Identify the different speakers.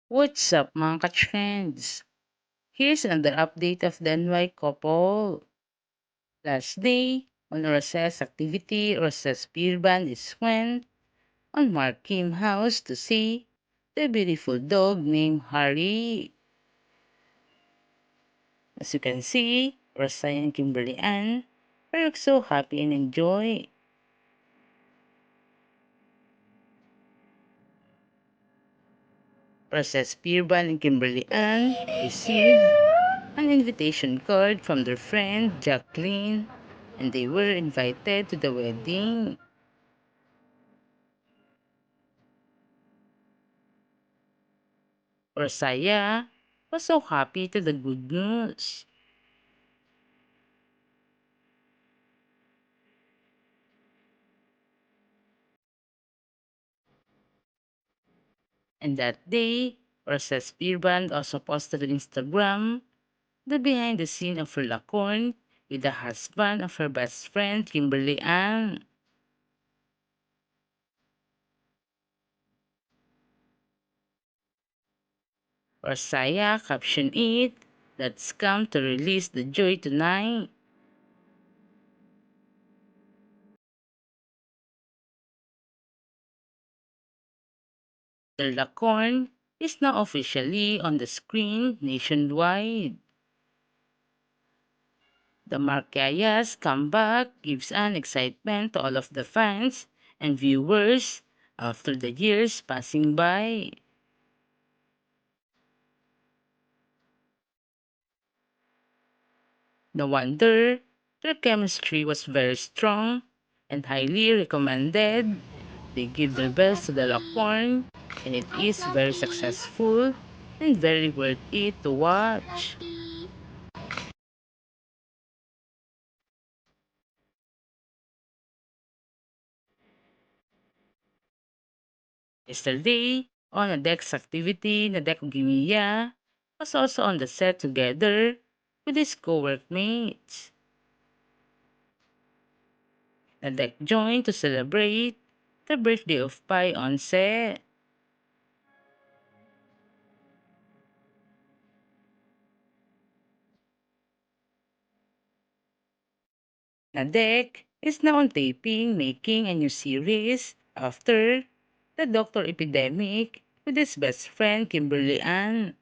Speaker 1: What's up mga ka-trends? Here's another update of the NY couple. Last day, on recess activity, recess beer band is went on Mark Kim house to see the beautiful dog named Harry. As you can see, Rosa and Kimberly Ann are so happy and enjoy. Rosa's beer band and Kimberly Ann received an invitation card from their friend Jacqueline, and they were invited to the wedding. Rosaya was so happy to the good news. And that day, Rosa's beer band also posted on Instagram the behind the scene of her lacorn with the husband of her best friend Kimberly Ann. Rosaya captioned it, "Let's come to release the joy tonight." The Lacorn is now officially on the screen nationwide. The Marquesas comeback gives an excitement to all of the fans and viewers after the years passing by. No wonder their chemistry was very strong and highly recommended. They give their best to the Lacorn, and it is very successful and very worth it to watch. Yesterday, on a Dex activity, Nadek Gimiya was also on the set together with his co-workmates. Nadek joined to celebrate the birthday of Pai on set. Nadek is now on taping making a new series after the doctor epidemic with his best friend Kimberly Ann.